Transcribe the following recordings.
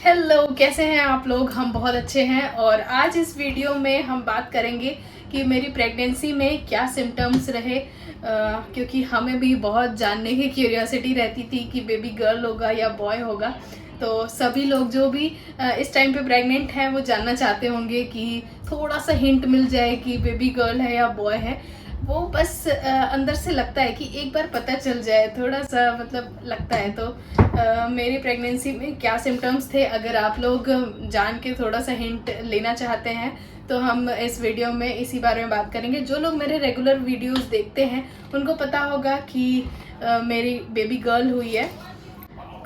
Hello, कैसे हैं आप लोग। हम बहुत अच्छे हैं और आज इस वीडियो में हम बात करेंगे कि मेरी प्रेगनेंसी में क्या सिम्टम्स रहे, क्योंकि हमें भी बहुत जानने की क्यूरियोसिटी रहती थी कि बेबी गर्ल होगा या बॉय होगा। तो सभी लोग जो भी इस टाइम पे प्रेग्नेंट हैं वो जानना चाहते होंगे कि थोड़ा सा हिंट मिल जाए कि बेबी गर्ल है या बॉय है। वो बस अंदर से लगता है कि एक बार पता चल जाए, थोड़ा सा मतलब लगता है। तो मेरी प्रेगनेंसी में क्या सिम्टम्स थे, अगर आप लोग जान के थोड़ा सा हिंट लेना चाहते हैं तो हम इस वीडियो में इसी बारे में बात करेंगे। जो लोग मेरे रेगुलर वीडियोस देखते हैं उनको पता होगा कि मेरी बेबी गर्ल हुई है।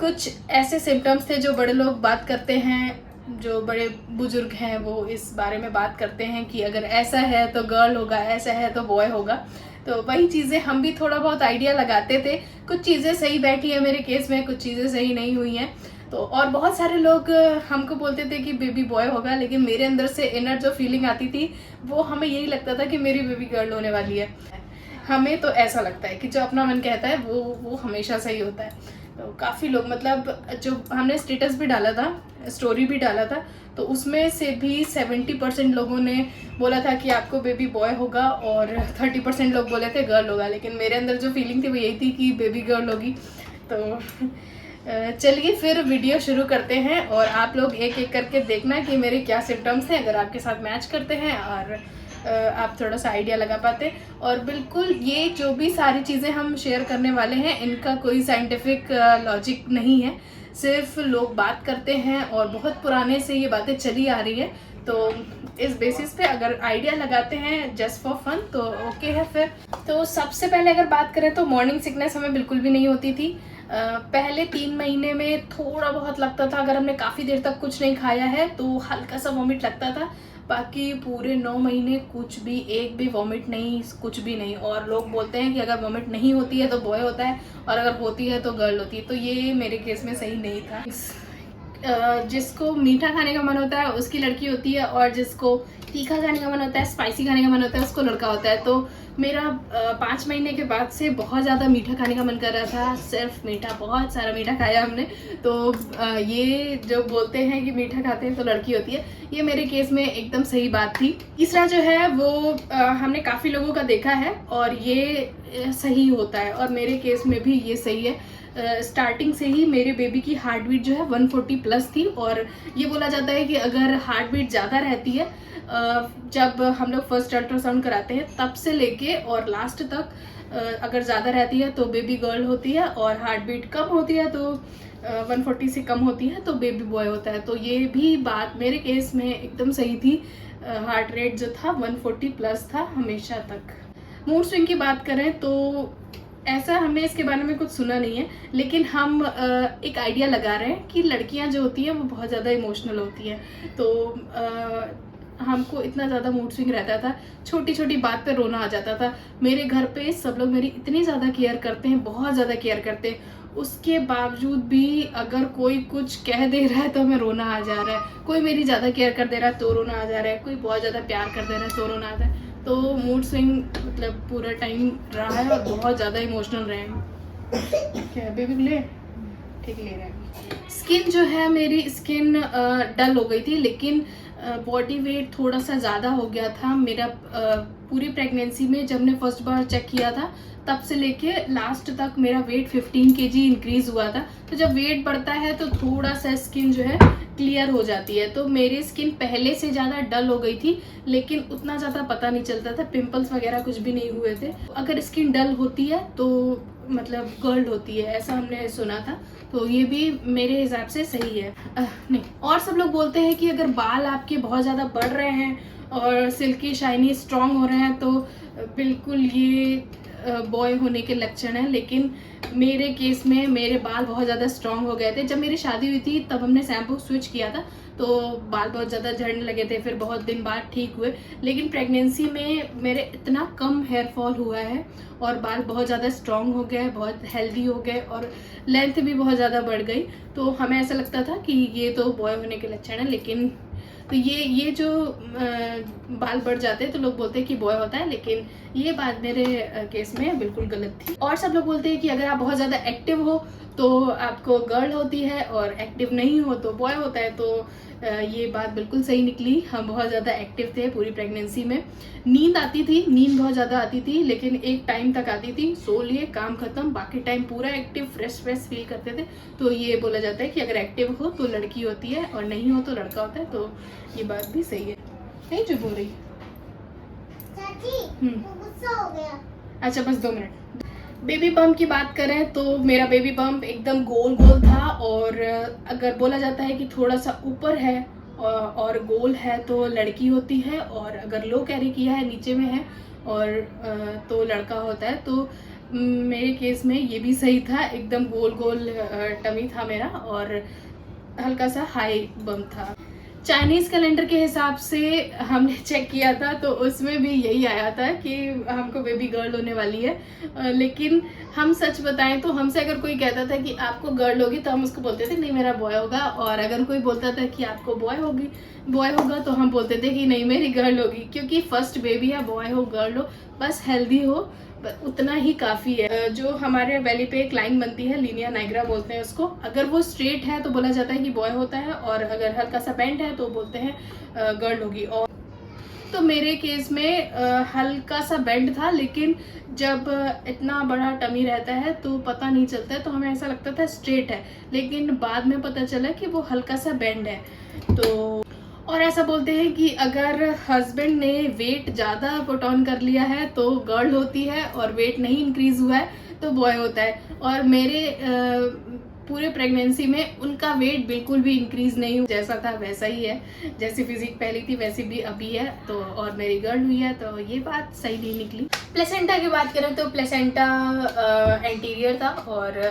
कुछ ऐसे सिम्टम्स थे जो बड़े लोग बात करते हैं, जो बड़े बुजुर्ग हैं वो इस बारे में बात करते हैं कि अगर ऐसा है तो गर्ल होगा, ऐसा है तो बॉय होगा। तो वही चीज़ें हम भी थोड़ा बहुत आइडिया लगाते थे। कुछ चीज़ें सही बैठी है मेरे केस में, कुछ चीज़ें सही नहीं हुई हैं। तो और बहुत सारे लोग हमको बोलते थे कि बेबी बॉय होगा, लेकिन मेरे अंदर से इनर जो फीलिंग आती थी वो हमें यही लगता था कि मेरी बेबी गर्ल होने वाली है। हमें तो ऐसा लगता है कि जो अपना मन कहता है वो हमेशा सही होता है। तो काफ़ी लोग, मतलब जो हमने स्टेटस भी डाला था, स्टोरी भी डाला था, तो उसमें से भी 70% लोगों ने बोला था कि आपको बेबी बॉय होगा और 30% लोग बोले थे गर्ल होगा। लेकिन मेरे अंदर जो फीलिंग थी वो यही थी कि बेबी गर्ल होगी। तो चलिए फिर वीडियो शुरू करते हैं और आप लोग एक एक करके देखना कि मेरे क्या सिम्टम्स हैं, अगर आपके साथ मैच करते हैं और आप थोड़ा सा आइडिया लगा पाते। और बिल्कुल ये जो भी सारी चीज़ें हम शेयर करने वाले हैं इनका कोई साइंटिफिक लॉजिक नहीं है, सिर्फ लोग बात करते हैं और बहुत पुराने से ये बातें चली आ रही है। तो इस बेसिस पे अगर आइडिया लगाते हैं जस्ट फॉर फन तो ओके है। फिर तो सबसे पहले अगर बात करें तो मॉर्निंग सिकनेस हमें बिल्कुल भी नहीं होती थी। पहले 3 महीने में थोड़ा बहुत लगता था, अगर हमने काफ़ी देर तक कुछ नहीं खाया है तो हल्का सा वॉमिट लगता था। बाकी पूरे 9 महीने कुछ भी, एक भी वॉमिट नहीं, कुछ भी नहीं। और लोग बोलते हैं कि अगर वॉमिट नहीं होती है तो बॉय होता है और अगर होती है तो गर्ल होती है। तो ये मेरे केस में सही नहीं था। जिसको मीठा खाने का मन होता है उसकी लड़की होती है, और जिसको तीखा खाने का मन होता है, स्पाइसी खाने का मन होता है, उसको लड़का होता है। तो मेरा 5 महीने के बाद से बहुत ज़्यादा मीठा खाने का मन कर रहा था, सिर्फ मीठा, बहुत सारा मीठा खाया हमने। तो ये जो बोलते हैं कि मीठा खाते हैं तो लड़की होती है, ये मेरे केस में एकदम सही बात थी। तीसरा जो है वो हमने काफ़ी लोगों का देखा है और ये सही होता है, और मेरे केस में भी ये सही है। स्टार्टिंग से ही मेरे बेबी की हार्ट बीट जो है 140 प्लस थी, और ये बोला जाता है कि अगर हार्ट बीट ज़्यादा रहती है जब हम लोग फर्स्ट अल्ट्रासाउंड कराते हैं तब से लेके और लास्ट तक, अगर ज़्यादा रहती है तो बेबी गर्ल होती है, और हार्ट बीट कम होती है तो 140 से कम होती है तो बेबी बॉय होता है। तो ये भी बात मेरे केस में एकदम सही थी। हार्ट रेट जो था 140 प्लस था हमेशा तक। मूड स्विंग की बात करें तो ऐसा हमने इसके बारे में कुछ सुना नहीं है, लेकिन हम एक आइडिया लगा रहे हैं कि लड़कियां जो होती हैं वो बहुत ज़्यादा इमोशनल होती हैं। तो हमको इतना ज़्यादा मूड स्विंग रहता था, छोटी छोटी बात पे रोना आ जाता था। मेरे घर पे सब लोग मेरी इतनी ज़्यादा केयर करते हैं, बहुत ज़्यादा केयर करते हैं, उसके बावजूद भी अगर कोई कुछ कह दे रहा है तो हमें रोना आ जा रहा है। कोई मेरी ज़्यादा केयर कर दे रहा है तो रोना आ जा रहा है, कोई बहुत ज़्यादा प्यार कर दे रहा है तो रोना आता है। तो मूड स्विंग मतलब पूरा टाइम रहा है और बहुत ज़्यादा इमोशनल रहे हैं। क्या बेबी ले ठीक ले रहा है। स्किन जो है, मेरी स्किन डल हो गई थी, लेकिन बॉडी वेट थोड़ा सा ज़्यादा हो गया था मेरा। पूरी प्रेगनेंसी में जब ने फर्स्ट बार चेक किया था तब से लेके लास्ट तक मेरा वेट 15 kg इंक्रीज हुआ था। तो जब वेट बढ़ता है तो थोड़ा सा स्किन जो है क्लियर हो जाती है। तो मेरी स्किन पहले से ज़्यादा डल हो गई थी, लेकिन उतना ज़्यादा पता नहीं चलता था, पिंपल्स वगैरह कुछ भी नहीं हुए थे। अगर स्किन डल होती है तो मतलब गर्ल होती है, ऐसा हमने सुना था। तो ये भी मेरे हिसाब से सही है। नहीं, और सब लोग बोलते हैं कि अगर बाल आपके बहुत ज़्यादा बढ़ रहे हैं और सिल्की शाइनी स्ट्रॉन्ग हो रहे हैं तो बिल्कुल ये बॉय होने के लक्षण हैं। लेकिन मेरे केस में मेरे बाल बहुत ज़्यादा स्ट्रॉन्ग हो गए थे। जब मेरी शादी हुई थी तब हमने शैम्पू स्विच किया था तो बाल बहुत ज़्यादा झड़ने लगे थे, फिर बहुत दिन बाद ठीक हुए। लेकिन प्रेगनेंसी में मेरे इतना कम हेयर फॉल हुआ है और बाल बहुत ज़्यादा स्ट्रॉन्ग हो गए, बहुत हेल्दी हो गए और लेंथ भी बहुत ज़्यादा बढ़ गई। तो हमें ऐसा लगता था कि ये तो बॉय होने के लक्षण है। लेकिन तो ये जो बाल बढ़ जाते हैं तो लोग बोलते हैं कि बॉय होता है, लेकिन ये बात मेरे केस में बिल्कुल गलत थी। और सब लोग बोलते हैं कि अगर आप बहुत ज़्यादा एक्टिव हो तो आपको गर्ल होती है और एक्टिव नहीं हो तो बॉय होता है। तो ये बात बिल्कुल सही निकली। हम बहुत ज़्यादा एक्टिव थे पूरी प्रेगनेंसी में। नींद आती थी, नींद बहुत ज़्यादा आती थी, लेकिन एक टाइम तक आती थी, सो लिए काम खत्म, बाकी टाइम पूरा एक्टिव फ्रेश फील करते थे। तो ये बोला जाता है कि अगर एक्टिव हो तो लड़की होती है और नहीं हो तो लड़का होता है। तो ये बात भी सही है। नहीं चुप हो रही गुस्सा हो गया। अच्छा बस 2 मिनट। बेबी बम्प की बात करें तो मेरा बेबी बम्प एकदम गोल गोल था, और अगर बोला जाता है कि थोड़ा सा ऊपर है और गोल है तो लड़की होती है, और अगर लो कैरी किया है नीचे में है और तो लड़का होता है। तो मेरे केस में ये भी सही था, एकदम गोल गोल टमी था मेरा और हल्का सा हाई बम्प था। चाइनीज कैलेंडर के हिसाब से हमने चेक किया था तो उसमें भी यही आया था कि हमको बेबी गर्ल होने वाली है। लेकिन हम सच बताएं तो हमसे अगर कोई कहता था कि आपको गर्ल होगी तो हम उसको बोलते थे नहीं मेरा बॉय होगा, और अगर कोई बोलता था कि आपको बॉय होगा तो हम बोलते थे कि नहीं मेरी गर्ल होगी। क्योंकि फर्स्ट बेबी है, बॉय हो गर्ल हो बस हेल्दी हो उतना ही काफ़ी है। जो हमारे बेली पे एक लाइन बनती है, लीनिया नाइग्रा बोलते हैं उसको, अगर वो स्ट्रेट है तो बोला जाता है कि बॉय होता है, और अगर हल्का सा बेंड है तो बोलते हैं गर्ल होगी। और तो मेरे केस में हल्का सा बेंड था, लेकिन जब इतना बड़ा टमी रहता है तो पता नहीं चलता है, तो हमें ऐसा लगता था स्ट्रेट है, लेकिन बाद में पता चला कि वो हल्का सा बेंड है। तो और ऐसा बोलते हैं कि अगर हस्बैंड ने वेट ज़्यादा पुट ऑन कर लिया है तो गर्ल होती है, और वेट नहीं इंक्रीज हुआ है तो बॉय होता है। और मेरे पूरे प्रेगनेंसी में उनका वेट बिल्कुल भी इंक्रीज नहीं हुआ, जैसा था वैसा ही है, जैसी फिजिक पहली थी वैसी भी अभी है। तो और मेरी गर्ल हुई है तो ये बात सही नहीं निकली। प्लेसेंटा की बात करें तो प्लेसेंटा एंटीरियर था, और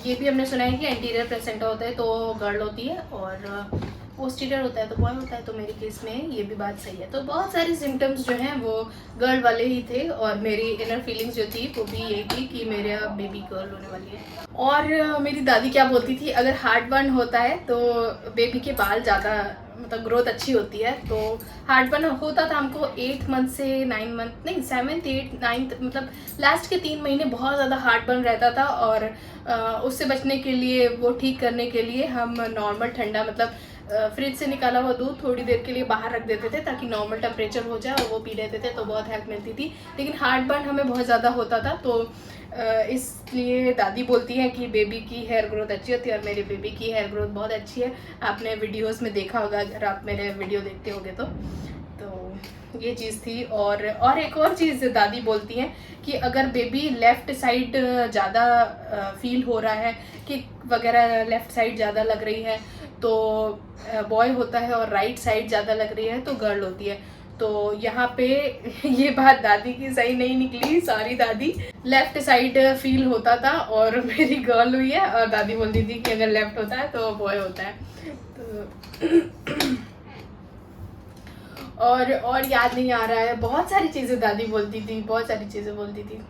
ये भी हमने सुना है कि एंटीरियर प्लेसेंटा होता है तो गर्ल होती है, और पोस्टीरियर होता है तो बॉय होता है। तो मेरे केस में ये भी बात सही है। तो बहुत सारे सिम्टम्स जो हैं वो गर्ल वाले ही थे, और मेरी इनर फीलिंग्स जो थी वो भी यही थी कि मेरा बेबी गर्ल होने वाली है। और मेरी दादी क्या बोलती थी, अगर हार्ट बर्न होता है तो बेबी के बाल ज़्यादा मतलब ग्रोथ अच्छी होती है। तो हार्ट बर्न होता था हमको 8 मंथ से 9 मंथ नहीं 7th 8th 9th मतलब लास्ट के 3 महीने बहुत ज़्यादा हार्ट बर्न रहता था, और उससे बचने के लिए, वो ठीक करने के लिए हम नॉर्मल ठंडा मतलब फ्रिज से निकाला हुआ दूध थोड़ी देर के लिए बाहर रख देते थे ताकि नॉर्मल टेम्परेचर हो जाए, और वो पी लेते थे तो बहुत हेल्प मिलती थी। लेकिन हार्ट बर्न हमें बहुत ज़्यादा होता था, तो इसलिए दादी बोलती है कि बेबी की हेयर ग्रोथ अच्छी होती है, और मेरे बेबी की हेयर ग्रोथ बहुत अच्छी है। आपने वीडियोस में देखा होगा अगर आप मेरे वीडियो देखते होगे तो ये चीज़ थी। और एक और चीज़ दादी बोलती हैं कि अगर बेबी लेफ़्ट साइड ज़्यादा फील हो रहा है, किक वगैरह लेफ़्ट साइड ज़्यादा लग रही है तो बॉय होता है, और राइट साइड ज़्यादा लग रही है तो गर्ल होती है। तो यहाँ पे ये बात दादी की सही नहीं निकली, सॉरी दादी। लेफ्ट साइड फील होता था और मेरी गर्ल हुई है, और दादी बोलती थी कि अगर लेफ्ट होता है तो बॉय होता है। तो और याद नहीं आ रहा है, बहुत सारी चीज़ें दादी बोलती थी, बहुत सारी चीज़ें बोलती थी,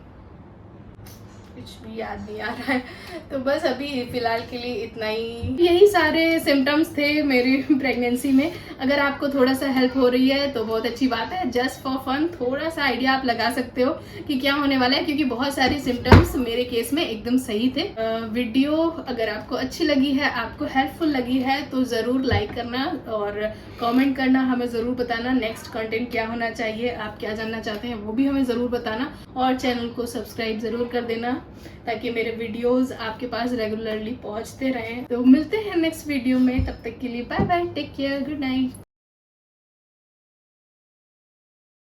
कुछ भी याद नहीं आ रहा है। तो बस अभी फ़िलहाल के लिए इतना ही, यही सारे सिम्टम्स थे मेरी प्रेगनेंसी में। अगर आपको थोड़ा सा हेल्प हो रही है तो बहुत अच्छी बात है। जस्ट फॉर फन थोड़ा सा आइडिया आप लगा सकते हो कि क्या होने वाला है, क्योंकि बहुत सारे सिम्टम्स मेरे केस में एकदम सही थे। वीडियो अगर आपको अच्छी लगी है, आपको हेल्पफुल लगी है तो ज़रूर लाइक करना और कमेंट करना, हमें ज़रूर बताना नेक्स्ट कंटेंट क्या होना चाहिए, आप क्या जानना चाहते हैं वो भी हमें ज़रूर बताना, और चैनल को सब्सक्राइब ज़रूर कर देना ताकि मेरे वीडियोस आपके पास रेगुलरली पहुंचते रहें। तो मिलते हैं नेक्स्ट वीडियो में, तब तक के लिए bye bye, take care, good night.